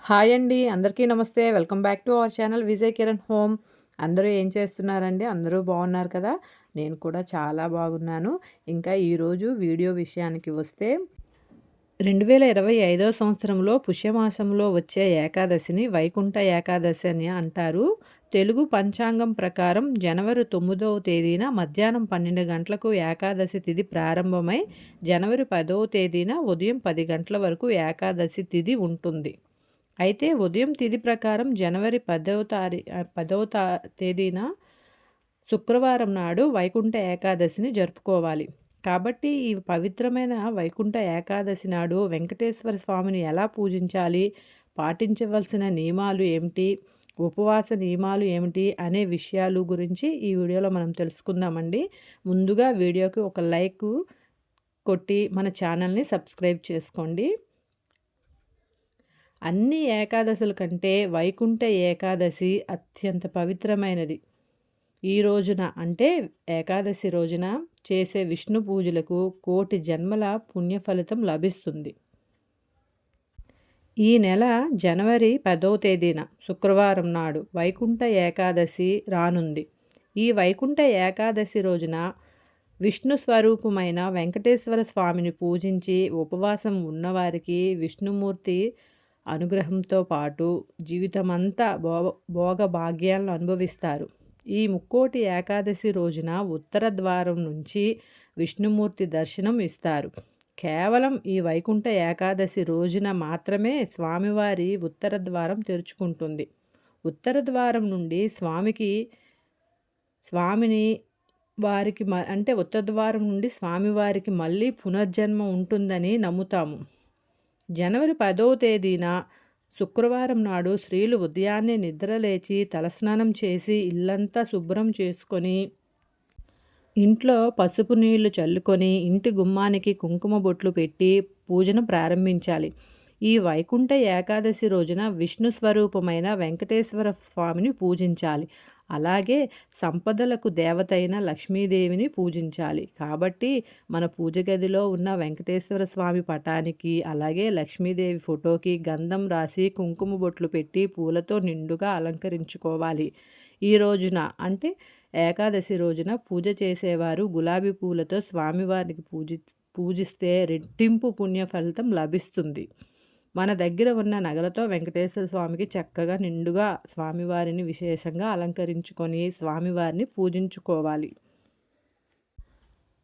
Hi అండి. అందరికీ నమస్తే. Welcome back to our channel Vijay Kiran home. అందరూ ఏం చేస్తున్నారండి? అందరూ బాగున్నారు కదా! నేను కూడా చాలా బాగున్నాను. ఇంకా ఈరోజు వీడియో విషయానికి వస్తే 2025 సంవత్సరంలో పుష్యమాసంలో వచ్చే ఏకాదశిని వైకుంఠ ఏకాదశి అని అంటారు. తెలుగు పంచాంగం ప్రకారం జనవరి 9వ తేదీన మధ్యాహ్నం 12 గంటలకు ఏకాదశి తిథి ప్రారంభమై జనవరి 10వ తేదీన ఉదయం 10 గంటల వరకు ఏకాదశి తిథి ఉంటుంది. అయితే ఉదయం తిథి ప్రకారం జనవరి 10వ తేదీన శుక్రవారం నాడు వైకుంఠ ఏకాదశిని జరుపుకోవాలి. కాబట్టి ఈ పవిత్రమైన వైకుంఠ ఏకాదశి నాడు వెంకటేశ్వర స్వామిని ఎలా పూజించాలి, పాటించవలసిన నియమాలు ఏమిటి, ఉపవాస నియమాలు ఏమిటి అనే విషయాలు గురించి ఈ వీడియోలో మనం తెలుసుకుందామండి. ముందుగా వీడియోకి ఒక లైక్ కొట్టి మన ఛానల్ని సబ్స్క్రైబ్ చేసుకోండి. అన్ని ఏకాదశుల కంటే వైకుంఠ ఏకాదశి అత్యంత పవిత్రమైనది. ఈ రోజున అంటే ఏకాదశి రోజున చేసే విష్ణు పూజలకు కోటి జన్మల పుణ్యఫలితం లభిస్తుంది. ఈ నెల జనవరి 10వ తేదీన శుక్రవారం నాడు వైకుంఠ ఏకాదశి రానుంది. ఈ వైకుంఠ ఏకాదశి రోజున విష్ణు స్వరూపమైన వెంకటేశ్వర స్వామిని పూజించి ఉపవాసం ఉన్నవారికి విష్ణుమూర్తి అనుగ్రహంతో పాటు జీవితమంతా భోగభాగ్యాలను అనుభవిస్తారు. ఈ ముక్కోటి ఏకాదశి రోజున ఉత్తర ద్వారం నుంచి విష్ణుమూర్తి దర్శనం ఇస్తారు. కేవలం ఈ వైకుంఠ ఏకాదశి రోజున మాత్రమే స్వామివారి ఉత్తర ద్వారం తెరుచుకుంటుంది. ఉత్తర ద్వారం నుండి స్వామిని వారికి అంటే ఉత్తర ద్వారం నుండి స్వామివారికి మళ్ళీ పునర్జన్మ ఉంటుందని నమ్ముతాము. జనవరి 10వ తేదీన శుక్రవారం నాడు స్త్రీలు ఉదయాన్నే నిద్రలేచి తలస్నానం చేసి ఇల్లంతా శుభ్రం చేసుకొని ఇంట్లో పసుపు నీళ్లు చల్లుకొని ఇంటి గుమ్మానికి కుంకుమ బొట్లు పెట్టి పూజను ప్రారంభించాలి. ఈ వైకుంఠ ఏకాదశి రోజున విష్ణు స్వరూపమైన వెంకటేశ్వర స్వామిని పూజించాలి. అలాగే సంపదలకు దేవతైన లక్ష్మీదేవిని పూజించాలి. కాబట్టి మన పూజ గదిలో ఉన్న వెంకటేశ్వర స్వామి పటానికి అలాగే లక్ష్మీదేవి ఫోటోకి గంధం రాసి కుంకుమ బొట్లు పెట్టి పూలతో నిండుగా అలంకరించుకోవాలి. ఈ రోజున అంటే ఏకాదశి రోజున పూజ చేసేవారు గులాబీ పూలతో స్వామివారికి పూజిస్తే రెట్టింపు పుణ్య ఫలితం లభిస్తుంది. మన దగ్గర ఉన్న నగలతో వెంకటేశ్వర స్వామికి చక్కగా నిండుగా స్వామివారిని విశేషంగా అలంకరించుకొని స్వామివారిని పూజించుకోవాలి.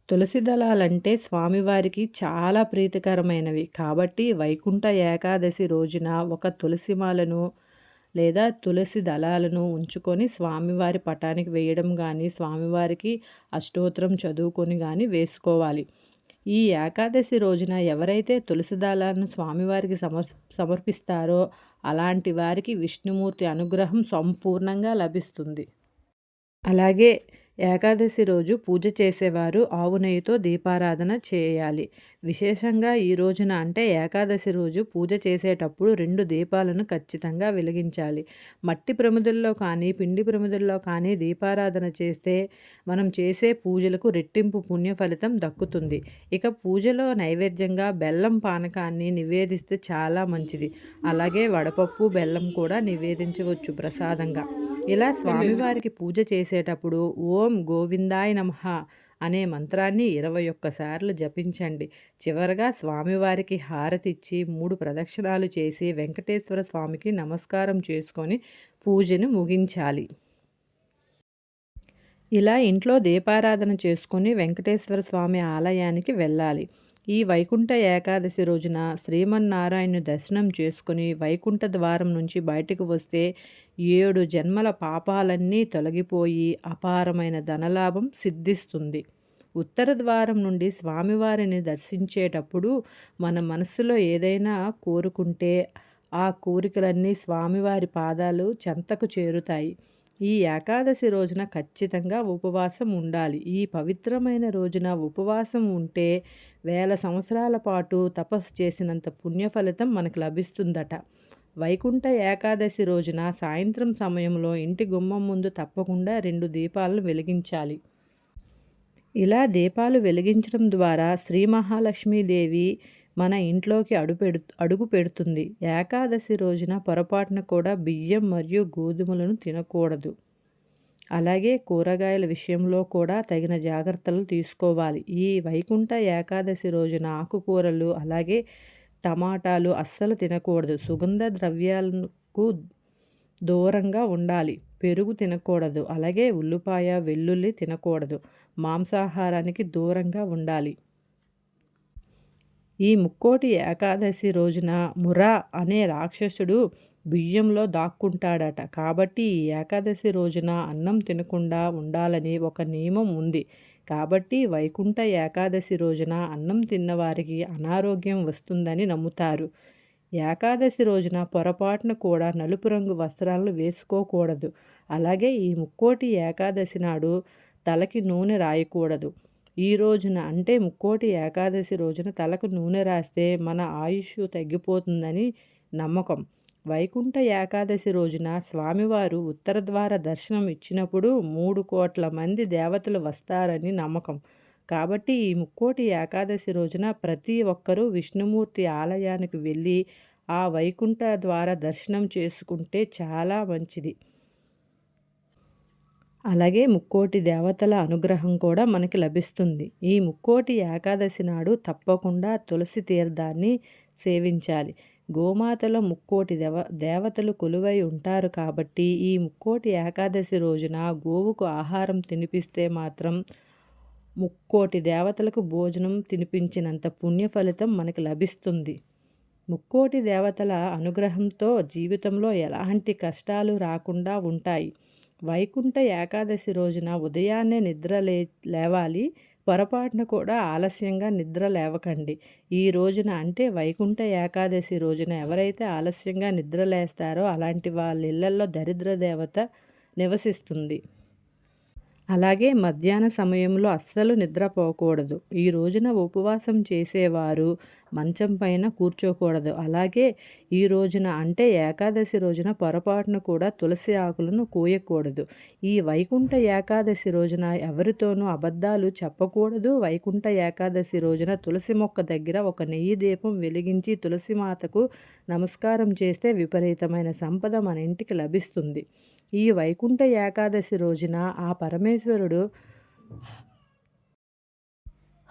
తులసి దళాలంటే స్వామివారికి చాలా ప్రీతికరమైనవి. కాబట్టి వైకుంఠ ఏకాదశి రోజున ఒక తులసిమాలను లేదా తులసి దళాలను ఉంచుకొని స్వామివారి పటానికి వేయడం కానీ స్వామివారికి అష్టోత్తరం చదువుకొని కానీ వేసుకోవాలి. ఈ ఏకాదశి రోజున ఎవరైతే తులసి దళాలను స్వామివారికి సమర్పిస్తారో అలాంటి వారికి విష్ణుమూర్తి అనుగ్రహం సంపూర్ణంగా లభిస్తుంది. అలాగే ఏకాదశి రోజు పూజ చేసేవారు ఆవు నెయ్యితో దీపారాధన చేయాలి. విశేషంగా ఈ రోజున అంటే ఏకాదశి రోజు పూజ చేసేటప్పుడు 2 దీపాలను ఖచ్చితంగా వెలిగించాలి. మట్టి ప్రమిదల్లో కానీ పిండి ప్రమిదల్లో కానీ దీపారాధన చేస్తే మనం చేసే పూజలకు రెట్టింపు పుణ్య ఫలితం దక్కుతుంది. ఇక పూజలో నైవేద్యంగా బెల్లం పానకాన్ని నివేదిస్తే చాలా మంచిది. అలాగే వడపప్పు బెల్లం కూడా నివేదించవచ్చు ప్రసాదంగా. ఇలా స్వామివారికి పూజ చేసేటప్పుడు ఓం గోవిందాయ నమః అనే మంత్రాన్ని 21 సార్లు జపించండి. చివరగా స్వామివారికి హారతిచ్చి 3 ప్రదక్షిణాలు చేసి వెంకటేశ్వర స్వామికి నమస్కారం చేసుకొని పూజను ముగించాలి. ఇలా ఇంట్లో దీపారాధన చేసుకొని వెంకటేశ్వర స్వామి ఆలయానికి వెళ్ళాలి. ఈ వైకుంఠ ఏకాదశి రోజున శ్రీమన్నారాయణుని దర్శనం చేసుకుని వైకుంఠ ద్వారం నుంచి బయటకు వస్తే 7 జన్మల పాపాలన్నీ తొలగిపోయి అపారమైన ధనలాభం సిద్ధిస్తుంది. ఉత్తర ద్వారం నుండి స్వామివారిని దర్శించేటప్పుడు మన మనసులో ఏదైనా కోరుకుంటే ఆ కోరికలన్నీ స్వామివారి పాదాలు చెంతకు చేరుతాయి. ఈ ఏకాదశి రోజున ఖచ్చితంగా ఉపవాసం ఉండాలి. ఈ పవిత్రమైన రోజున ఉపవాసం ఉంటే 1000 సంవత్సరాల పాటు తపస్సు చేసినంత పుణ్యఫలితం మనకు లభిస్తుందట. వైకుంఠ ఏకాదశి రోజున సాయంత్రం సమయంలో ఇంటి గుమ్మం ముందు తప్పకుండా 2 దీపాలను వెలిగించాలి. ఇలా దీపాలు వెలిగించడం ద్వారా శ్రీ మహాలక్ష్మీదేవి మన ఇంట్లోకి అడుగు పెడుతుంది. ఏకాదశి రోజున పొరపాటున కూడా బియ్యం మరియు గోధుమలను తినకూడదు. అలాగే కూరగాయల విషయంలో కూడా తగిన జాగ్రత్తలు తీసుకోవాలి. ఈ వైకుంఠ ఏకాదశి రోజున ఆకుకూరలు అలాగే టమాటాలు అస్సలు తినకూడదు. సుగంధ ద్రవ్యాలకు దూరంగా ఉండాలి. పెరుగు తినకూడదు. అలాగే ఉల్లిపాయ, వెల్లుల్లి తినకూడదు. మాంసాహారానికి దూరంగా ఉండాలి. ఈ ముక్కోటి ఏకాదశి రోజున మురా అనే రాక్షసుడు బియ్యంలో దాక్కుంటాడట. కాబట్టి ఈ ఏకాదశి రోజున అన్నం తినకుండా ఉండాలని ఒక నియమం ఉంది. కాబట్టి వైకుంఠ ఏకాదశి రోజున అన్నం తిన్నవారికి అనారోగ్యం వస్తుందని నమ్ముతారు. ఏకాదశి రోజున పొరపాటున కూడా నలుపు రంగు వస్త్రాలను వేసుకోకూడదు. అలాగే ఈ ముక్కోటి ఏకాదశి నాడు తలకి నూనె రాయకూడదు. ఈ రోజున అంటే ముక్కోటి ఏకాదశి రోజున తలకు నూనె రాస్తే మన ఆయుష్ తగ్గిపోతుందని నమ్మకం. వైకుంఠ ఏకాదశి రోజున స్వామివారు ఉత్తర ద్వార దర్శనం ఇచ్చినప్పుడు 3 కోట్ల మంది దేవతలు వస్తారని నమ్మకం. కాబట్టి ఈ ముక్కోటి ఏకాదశి రోజున ప్రతి ఒక్కరూ విష్ణుమూర్తి ఆలయానికి వెళ్ళి ఆ వైకుంఠ ద్వార దర్శనం చేసుకుంటే చాలా మంచిది. అలాగే ముక్కోటి దేవతల అనుగ్రహం కూడా మనకి లభిస్తుంది. ఈ ముక్కోటి ఏకాదశి నాడు తప్పకుండా తులసి తీర్థాన్ని సేవించాలి. గోమాతలో ముక్కోటి దేవతలు కొలువై ఉంటారు కాబట్టి ఈ ముక్కోటి ఏకాదశి రోజున గోవుకు ఆహారం తినిపిస్తే మాత్రం ముక్కోటి దేవతలకు భోజనం తినిపించినంత పుణ్య ఫలితం మనకి లభిస్తుంది. ముక్కోటి దేవతల అనుగ్రహంతో జీవితంలో ఎలాంటి కష్టాలు రాకుండా ఉంటాయి. వైకుంఠ ఏకాదశి రోజున ఉదయాన్నే లేవాలి. పొరపాటున కూడా ఆలస్యంగా నిద్ర లేవకండి. ఈ రోజున అంటే వైకుంఠ ఏకాదశి రోజున ఎవరైతే ఆలస్యంగా నిద్ర లేస్తారో అలాంటి వాళ్ళ ఇళ్లల్లో దరిద్ర దేవత నివసిస్తుంది. అలాగే మధ్యాహ్న సమయంలో అస్సలు నిద్రపోకూడదు. ఈ రోజున ఉపవాసం చేసేవారు మంచం పైన కూర్చోకూడదు. అలాగే ఈ రోజున అంటే ఏకాదశి రోజున పొరపాటున కూడా తులసి ఆకులను కోయకూడదు. ఈ వైకుంఠ ఏకాదశి రోజున ఎవరితోనూ అబద్ధాలు చెప్పకూడదు. వైకుంఠ ఏకాదశి రోజున తులసి మొక్క దగ్గర ఒక నెయ్యి దీపం వెలిగించి తులసి మాతకు నమస్కారం చేస్తే విపరీతమైన సంపద మన ఇంటికి లభిస్తుంది. ఈ వైకుంఠ ఏకాదశి రోజున ఆ పరమేశ్వరుడు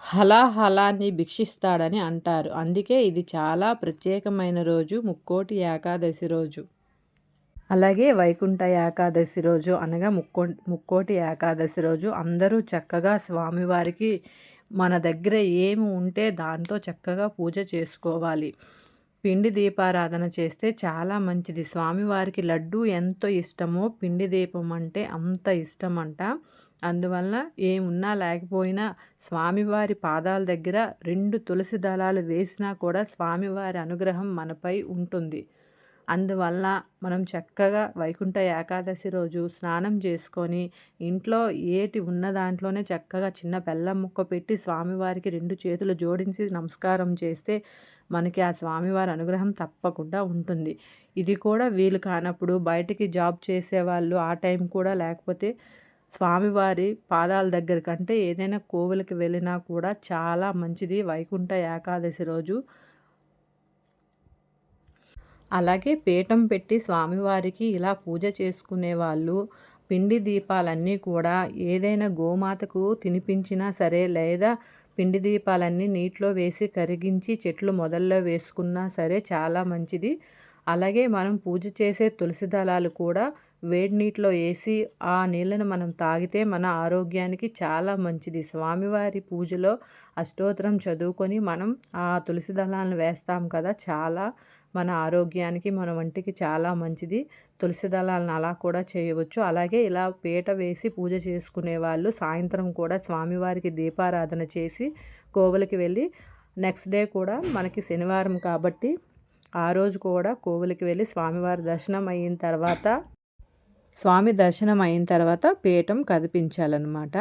హలాహలాన్ని భిక్షిస్తాడని అంటారు. అందుకే ఇది చాలా ప్రత్యేకమైన రోజు ముక్కోటి ఏకాదశి రోజు. అలాగే వైకుంఠ ఏకాదశి రోజు అనగా ముక్కోటి ఏకాదశి రోజు అందరూ చక్కగా స్వామివారికి మన దగ్గర ఏమి ఉంటే దాంతో చక్కగా పూజ చేసుకోవాలి. పిండి దీపారాధన చేస్తే చాలా మంచిది. స్వామివారికి లడ్డు ఎంతో ఇష్టమో పిండి దీపం అంటే అంత ఇష్టమంట. అందువల్ల ఏమున్నా లేకపోయినా స్వామివారి పాదాల దగ్గర 2 తులసి దళాలు వేసినా కూడా స్వామివారి అనుగ్రహం మనపై ఉంటుంది. అందువల్ల మనం చక్కగా వైకుంఠ ఏకాదశి రోజు స్నానం చేసుకొని ఇంట్లో ఏటి ఉన్న దాంట్లోనే చక్కగా చిన్న బెల్లం ముక్క పెట్టి స్వామివారికి 2 చేతులు జోడించి నమస్కారం చేస్తే మనకి ఆ స్వామివారి అనుగ్రహం తప్పకుండా ఉంటుంది. ఇది కూడా వీలు కానప్పుడు బయటికి జాబ్ చేసేవాళ్ళు ఆ టైం కూడా లేకపోతే స్వామివారి పాదాల దగ్గర కంటే ఏదైనా కోవిలకి వెళ్ళినా కూడా చాలా మంచిది వైకుంఠ ఏకాదశి రోజు. అలాగే పీఠం పెట్టి స్వామివారికి ఇలా పూజ చేసుకునే వాళ్ళు పిండి దీపాలన్నీ కూడా ఏదైనా గోమాతకు తినిపించినా సరే లేదా పిండి దీపాలన్నీ నీటిలో వేసి కరిగించి చెట్లు మొదల్లో వేసుకున్నా సరే చాలా మంచిది. అలాగే మనం పూజ చేసే తులసి దళాలు కూడా వేడి నీటిలో వేసి ఆ నీళ్ళను మనం తాగితే మన ఆరోగ్యానికి చాలా మంచిది. స్వామివారి పూజలో అష్టోత్తరం చదువుకొని మనం ఆ తులసి దళాలను వేస్తాం కదా, చాలా మన ఆరోగ్యానికి మన వంటికి చాలా మంచిది. తులసి దళాలను అలా కూడా చేయవచ్చు. అలాగే ఇలా పీట వేసి పూజ చేసుకునే వాళ్ళు సాయంత్రం కూడా స్వామివారికి దీపారాధన చేసి కోవెలకి వెళ్ళి నెక్స్ట్ డే కూడా మనకి శనివారం కాబట్టి ఆ రోజు కూడా కోవెలకి వెళ్ళి స్వామి దర్శనం అయిన తర్వాత పీఠం కదిపించాలన్నమాట.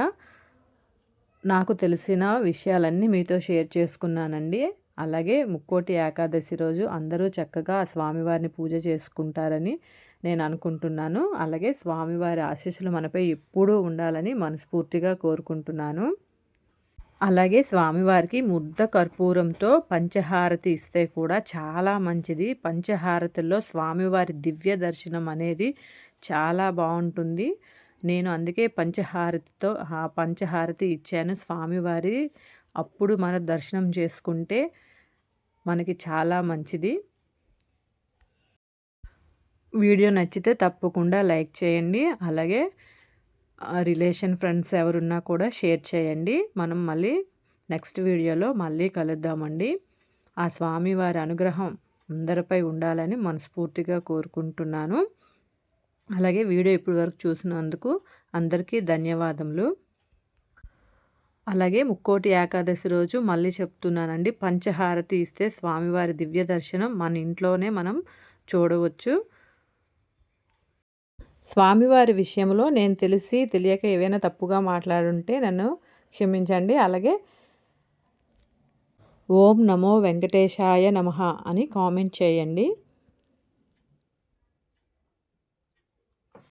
నాకు తెలిసిన విషయాలన్నీ మీతో షేర్ చేసుకున్నానండి. అలాగే ముక్కోటి ఏకాదశి రోజు అందరూ చక్కగా స్వామివారిని పూజ చేసుకుంటారని నేను అనుకుంటున్నాను. అలాగే స్వామివారి ఆశీస్సులు మనపై ఎప్పుడూ ఉండాలని మనస్ఫూర్తిగా కోరుకుంటున్నాను. అలాగే స్వామివారికి ముద్ద కర్పూరంతో పంచహారతి ఇస్తే కూడా చాలా మంచిది. పంచహారతుల్లో స్వామివారి దివ్య దర్శనం అనేది చాలా బాగుంటుంది. నేను అందుకే పంచహారతితో పంచహారతి ఇచ్చాను స్వామివారి. అప్పుడు మన దర్శనం చేసుకుంటే మనకి చాలా మంచిది. వీడియో నచ్చితే తప్పకుండా లైక్ చేయండి. అలాగే రిలేషన్ ఫ్రెండ్స్ ఎవరున్నా కూడా షేర్ చేయండి. మనం మళ్ళీ నెక్స్ట్ వీడియోలో మళ్ళీ కలుద్దామండి. ఆ స్వామివారి అనుగ్రహం అందరిపై ఉండాలని మనస్ఫూర్తిగా కోరుకుంటున్నాను. అలాగే వీడియో ఇప్పటి వరకు చూసినందుకు అందరికీ ధన్యవాదములు. అలాగే ముక్కోటి ఏకాదశి రోజు మళ్ళీ చెప్తున్నానండి, పంచహారతి ఇస్తే స్వామివారి దివ్య దర్శనం మన ఇంట్లోనే మనం చూడవచ్చు. స్వామివారి విషయంలో నేను తెలిసి తెలియక ఏవైనా తప్పుగా మాట్లాడుంటే నన్ను క్షమించండి. అలాగే ఓం నమో వెంకటేశాయ నమః అని కామెంట్ చేయండి.